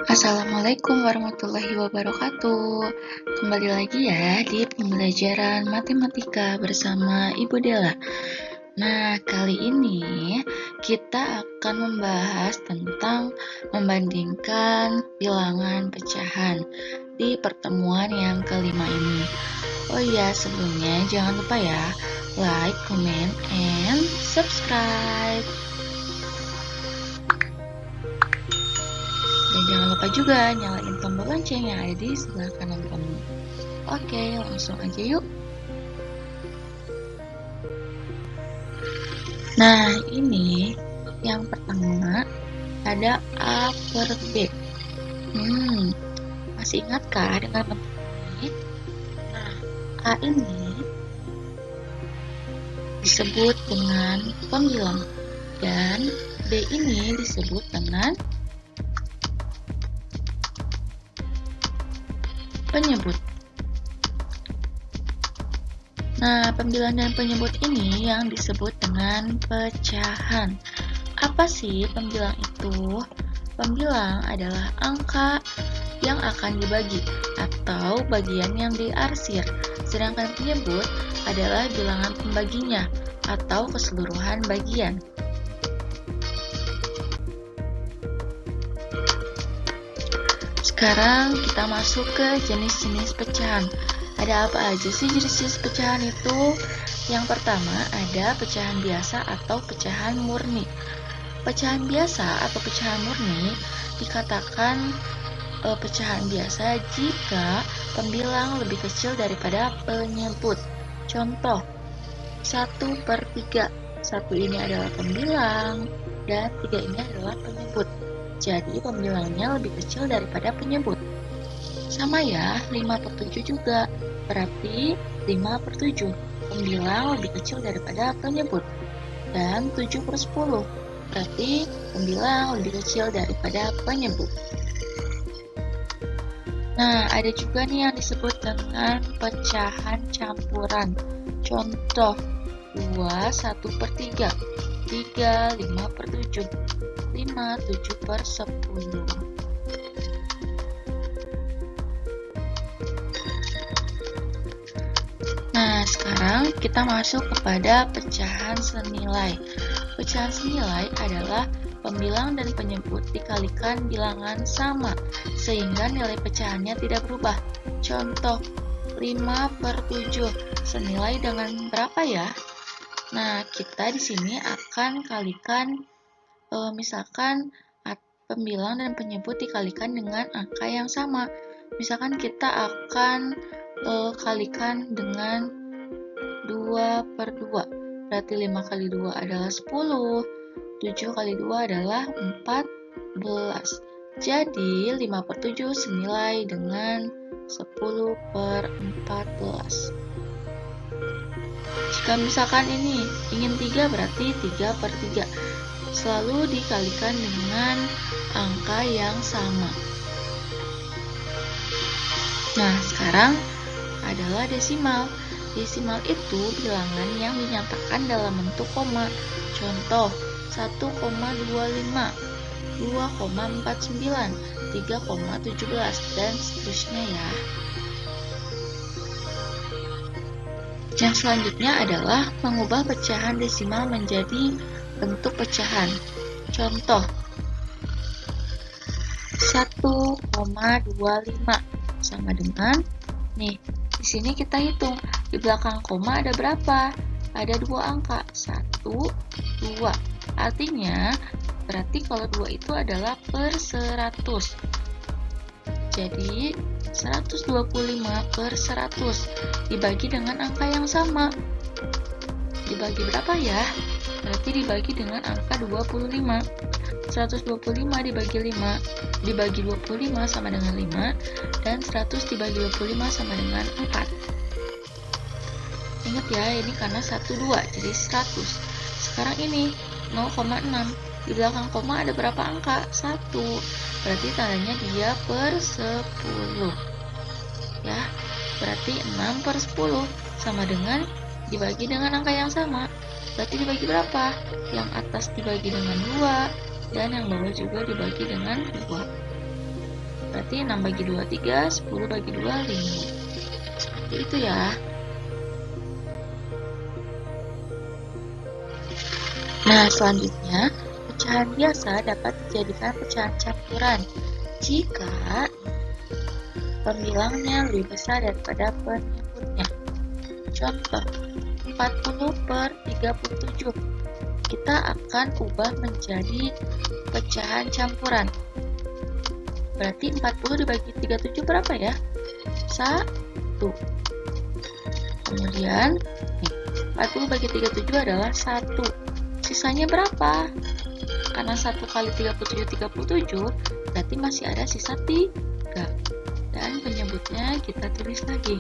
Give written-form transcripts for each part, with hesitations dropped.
Assalamualaikum warahmatullahi wabarakatuh. Kembali lagi ya di pembelajaran matematika bersama Ibu Dela. Nah, kali ini kita akan membahas tentang membandingkan bilangan pecahan di pertemuan yang kelima ini. Oh iya, sebelumnya jangan lupa ya, like, comment, and subscribe. Dan jangan lupa juga nyalain tombol lonceng yang ada di sebelah kanan kamu. Oke, langsung aja yuk. Nah, ini yang pertama ada A per B. Masih ingatkah dengan bentuk ini? Nah, A ini disebut dengan pembilang dan B ini disebut dengan penyebut. Nah, pembilang dan penyebut ini yang disebut dengan pecahan. Apa sih pembilang itu? Pembilang adalah angka yang akan dibagi atau bagian yang diarsir, sedangkan penyebut adalah bilangan pembaginya atau keseluruhan bagian. Sekarang kita masuk ke jenis-jenis pecahan. Ada apa aja sih jenis-jenis pecahan itu? Yang pertama ada pecahan biasa atau pecahan murni. Pecahan biasa atau pecahan murni dikatakan pecahan biasa jika pembilang lebih kecil daripada penyebut. Contoh, 1/3. 1 ini adalah pembilang dan 3 ini adalah penyebut. Jadi pembilangnya lebih kecil daripada penyebut. Sama ya, 5/7 juga. Berarti 5/7. Pembilang lebih kecil daripada penyebut. Dan 7/10. Berarti pembilang lebih kecil daripada penyebut. Nah, ada juga nih yang disebut dengan pecahan campuran. Contoh, 2 1/3, 3 5/7, 5 7/10. Nah, sekarang kita masuk kepada pecahan senilai. Pecahan senilai adalah pembilang dan penyebut dikalikan bilangan sama, sehingga nilai pecahannya tidak berubah. Contoh, 5/7 senilai dengan berapa ya? Nah, kita di sini akan kalikan, misalkan pembilang dan penyebut dikalikan dengan angka yang sama. Misalkan kita akan kalikan dengan 2/2. Berarti 5 kali 2 adalah 10. 7 kali 2 adalah 14. Jadi 5/7 senilai dengan 10/14. Jika misalkan ini ingin 3 berarti 3/3. Selalu dikalikan dengan angka yang sama. Nah, sekarang adalah desimal. Desimal itu bilangan yang dinyatakan dalam bentuk koma. Contoh, 1,25, 2,49, 3,17, dan seterusnya ya. Yang selanjutnya adalah mengubah pecahan desimal menjadi bentuk pecahan. Contoh, 1,25 sama dengan nih. Di sini kita hitung, di belakang koma ada berapa? Ada 2 angka, 1, 2. Artinya, berarti kalau 2 itu adalah per 100. Jadi, 125/100 dibagi dengan angka yang sama. Dibagi berapa ya? Berarti dibagi dengan angka 25. 125 dibagi 5, dibagi 25 sama dengan 5, dan 100 dibagi 25 sama dengan 4. Ingat ya, ini karena 1, 2, jadi 100. Sekarang ini 0,6. Di belakang koma ada berapa angka? 1. Berarti tandanya dia per 10. Ya, berarti 6/10 sama dengan dibagi dengan angka yang sama. Berarti dibagi berapa? Yang atas dibagi dengan 2 dan yang bawah juga dibagi dengan 2. Berarti 6 bagi 2, 3, 10 bagi 2, 5. Seperti itu ya. Nah, selanjutnya, pecahan biasa dapat dijadikan pecahan campuran jika pembilangnya lebih besar daripada penyebutnya. Contoh, 40 per 37. Kita akan ubah menjadi pecahan campuran. Berarti 40 dibagi 37 berapa ya? 1. Kemudian 40 bagi 37 adalah 1. Sisanya berapa? Karena 1 kali 37 37, berarti masih ada sisa 3. Dan penyebutnya kita tulis lagi.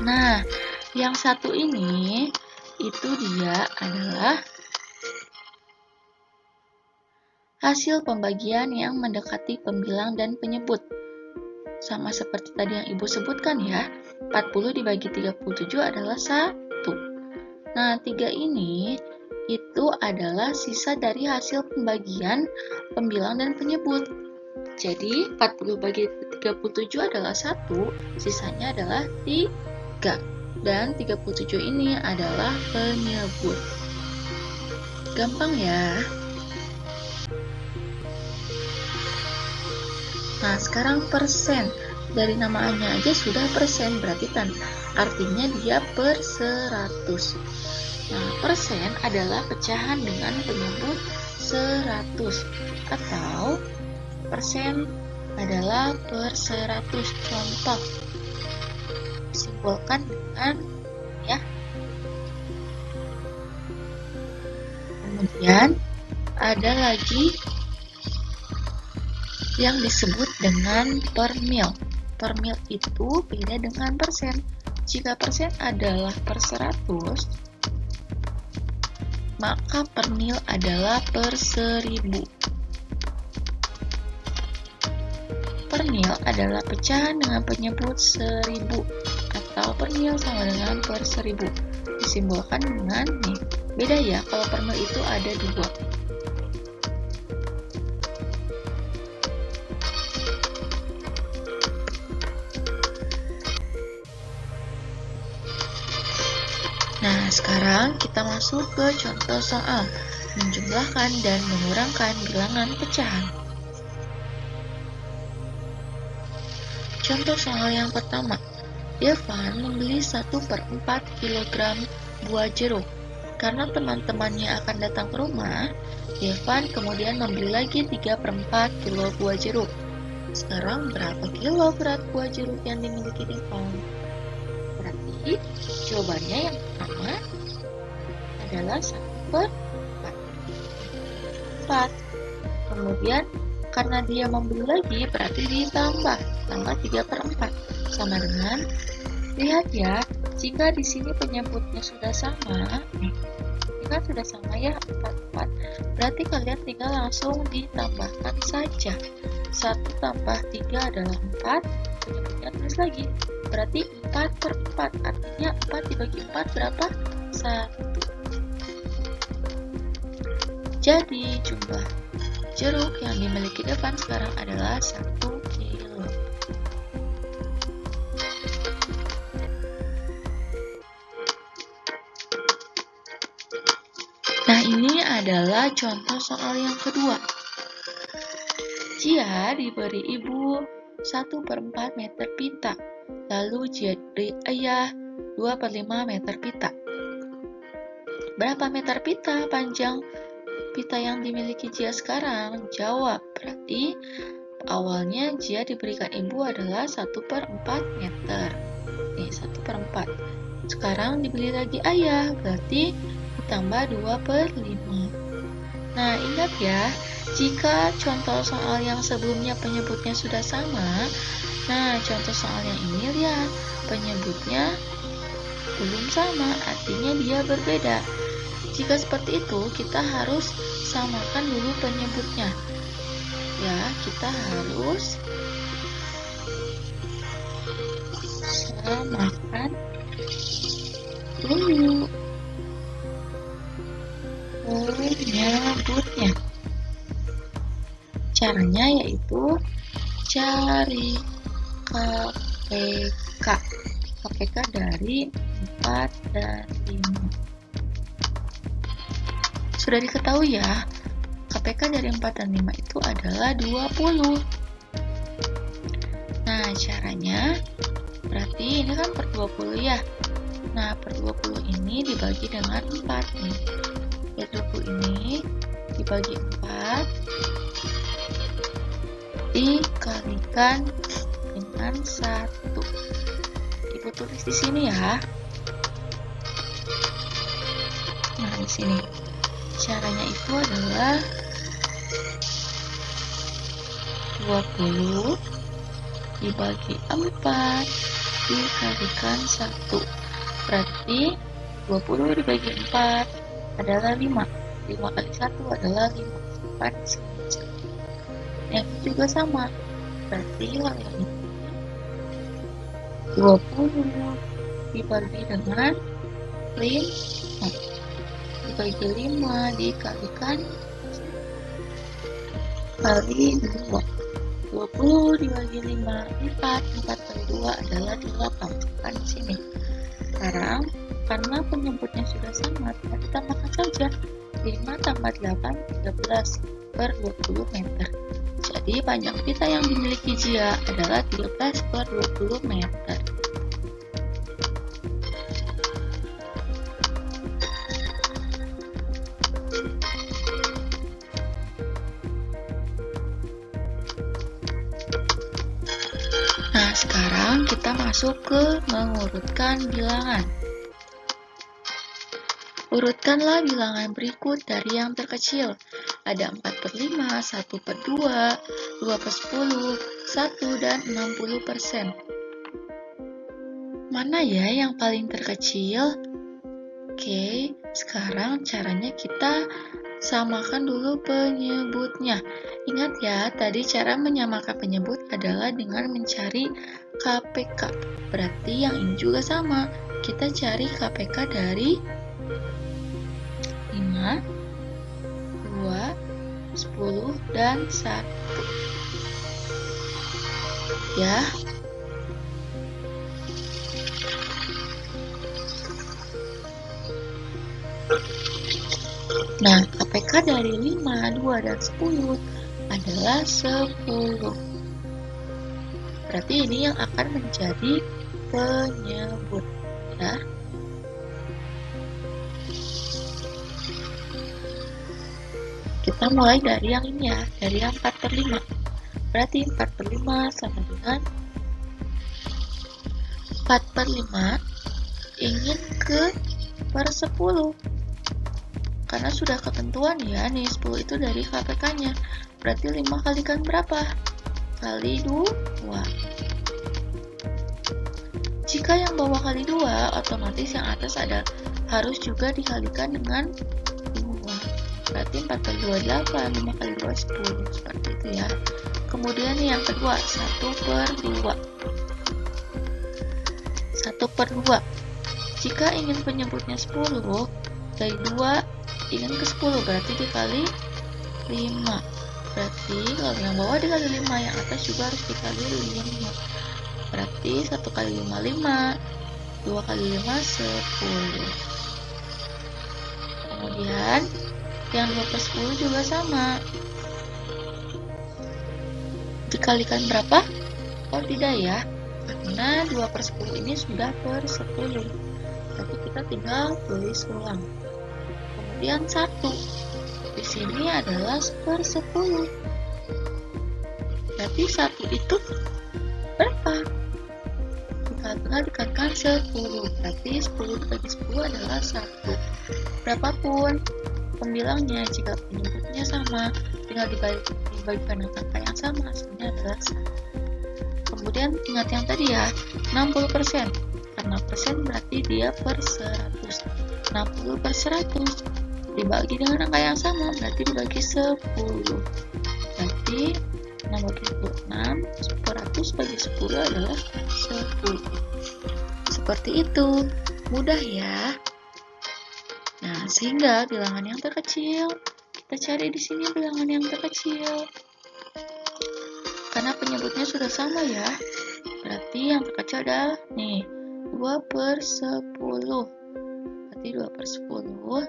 Nah, yang satu ini itu dia adalah hasil pembagian yang mendekati pembilang dan penyebut. Sama seperti tadi yang Ibu sebutkan ya, 40 dibagi 37 adalah 1. Nah, 3 ini itu adalah sisa dari hasil pembagian pembilang dan penyebut. Jadi, 40 bagi 37 adalah 1, sisanya adalah 3. Dan 37 ini adalah penyebut. Gampang ya? Nah, sekarang persen. Dari namanya aja sudah persen, berarti artinya dia per 100. Nah, persen adalah pecahan dengan penyebut 100. Atau persen adalah per 100. Contoh, simbolkan dengan ya. Kemudian ada lagi yang disebut dengan per mil. Per mil itu beda dengan persen. Jika persen adalah per 100, maka per mil adalah per 1000. Per mil adalah pecahan dengan penyebut 1000 atau per mil sama dengan per 1000. Disimbolkan dengan nih. Beda ya, kalau per mil itu ada 2. Nah, sekarang kita masuk ke contoh soal menjumlahkan dan mengurangkan bilangan pecahan. Contoh soal yang pertama, Devan membeli 1/4 kg buah jeruk. Karena teman-temannya akan datang ke rumah, Devan kemudian membeli lagi 3/4 kilo buah jeruk. Sekarang berapa kilo berat buah jeruk yang dimiliki Devan? Berarti jawabannya yang pertama adalah 1/4. Kemudian karena dia membeli lagi berarti ditambah 3/4 sama dengan, lihat ya, jika di sini penyebutnya sudah sama, ini kan sudah sama ya, 4/4, berarti kalian tinggal langsung ditambahkan saja. 1 tambah 3 adalah 4, penyebutnya tulis lagi, berarti 4/4, artinya 4 dibagi 4 berapa? 1. Jadi jumlah jeruk yang dimiliki Devan sekarang adalah 1 kilo. Nah, ini adalah contoh soal yang kedua. Jia diberi ibu 1/4 meter pita, lalu Jia diberi ayah 2/5 meter pita. Berapa meter pita panjang pita yang dimiliki Jia sekarang? Jawab. Berarti awalnya Jia diberikan ibu adalah 1/4 meter. Nih, 1/4. Sekarang dibeli lagi ayah, berarti ditambah 2/5. Nah, ingat ya, jika contoh soal yang sebelumnya penyebutnya sudah sama, nah contoh soal yang ini lihat, penyebutnya belum sama, artinya dia berbeda. Jika seperti itu, kita harus samakan dulu penyebutnya. Ya, kita harus samakan dulu penyebutnya. Caranya yaitu cari KPK. KPK dari 4 dan 5. Sudah diketahui ya, KPK dari 4 dan 5 itu adalah 20. Nah, caranya berarti ini kan per 20 ya. Nah, per 20 ini dibagi dengan 4 nih. Per 20 ini dibagi 4 dikalikan dengan 1. Ibu tulis di sini ya. Nah, di sini. Caranya itu adalah 20 dibagi 4 dikalikan 1. Berarti 20 dibagi 4 adalah 5. 5 kali 1 adalah 5. 4 disini. Yang ini juga sama. Berarti hal yang ini 20 dibagi dengan 5 dibagi 5 dikalikan kali 2. 20 dibagi 5 4 kali 2 adalah 8. Kan di sini. Sekarang karena penyebutnya sudah sama, kita tambahkan saja 5 tambah 8 13 per 20 meter. Jadi panjang pita yang dimiliki Zia adalah 13 per 20 meter. Nah, sekarang kita masuk ke mengurutkan bilangan. Urutkanlah bilangan berikut dari yang terkecil. Ada 4 per 5, 1 per 2, 2 per 10, 1 dan 60%. Mana ya yang paling terkecil? Oke, sekarang caranya kita samakan dulu penyebutnya. Ingat ya, tadi cara menyamakan penyebut adalah dengan mencari KPK. Berarti yang ini juga sama. Kita cari KPK dari 5, 2, 10, dan 1. Ya. Nah, KPK dari 5, 2, dan 10 adalah 10. Berarti ini yang akan menjadi penyebut. Ya. Kita mulai dari yang ini ya, dari yang 4 per 5. Berarti 4 per 5 sama dengan 4 per 5 ingin ke per 10. Karena sudah ketentuan ya, nih 10 itu dari KPK-nya. Berarti 5 kalikan berapa? Kali 2. Jika yang bawah kali 2, otomatis yang atas harus juga dikalikan dengan 2. Berarti 4 kali 2 8, 5 kali 2 10. Seperti itu ya. Kemudian yang kedua, 1 per 2. 1 per 2. Jika ingin penyebutnya 10, dari 2 ingin ke 10, berarti dikali 5. Berarti kalau yang bawah dikali 5, yang atas juga harus dikali 5. Berarti 1 kali 5, 5. 2 kali 5, 10. Kemudian yang 2 per 10 juga sama. Dikalikan berapa? Oh tidak ya, karena 2 per 10 ini sudah per 10. Berarti kita tinggal tulis ulang. Kemudian 1. Di sini adalah per 10. Berarti 1 itu berapa? Tinggal dikalikan 10. Berarti 10 dibagi 10 adalah 1. Berapapun pembilangnya, jika penyebutnya sama, tinggal dibagikan dengan angka yang sama, hasilnya adalah 1. Kemudian ingat yang tadi ya, 60%. Karena persen berarti dia per 100. 60 per 100 dibagi dengan angka yang sama, berarti dibagi 10. Berarti 66 per 100 bagi 10 adalah 10. Seperti itu. Mudah ya. Nah, sehingga bilangan yang terkecil, kita cari di sini bilangan yang terkecil. Karena penyebutnya sudah sama ya. Berarti yang terkecil adalah nih 2/10. Berarti 2/10.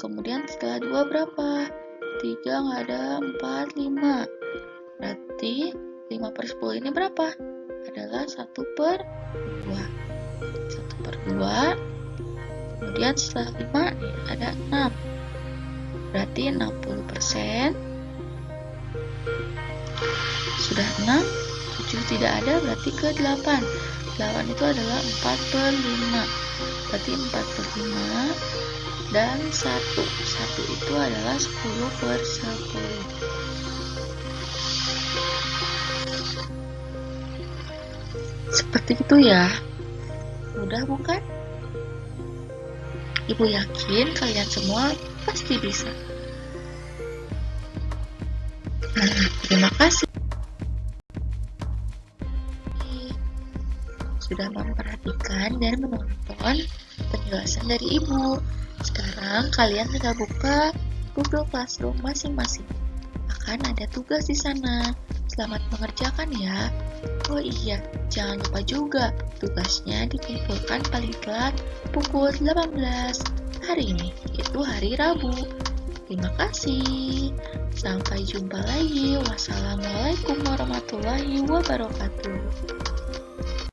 Kemudian setelah 2 berapa? 3 nggak ada, 4, 5. Berarti 5/10 ini berapa? Adalah 1/2. 1/2. Kemudian setelah 5 nih, ada 6. Berarti 60%. Sudah 6, 7 tidak ada, berarti ke 8. 8 itu adalah 4/5. Berarti 4/5 dan 1. 1 itu adalah 10/10. Seperti itu ya. Mudah bukan? Ibu yakin kalian semua pasti bisa. Terima kasih sudah memperhatikan dan menonton penjelasan dari Ibu. Sekarang kalian tinggal buka Google Classroom masing-masing. Akan ada tugas di sana. Selamat mengerjakan ya. Oh iya, jangan lupa juga tugasnya dikumpulkan paling telat pukul 18 hari ini, yaitu hari Rabu. Terima kasih. Sampai jumpa lagi. Wassalamualaikum warahmatullahi wabarakatuh.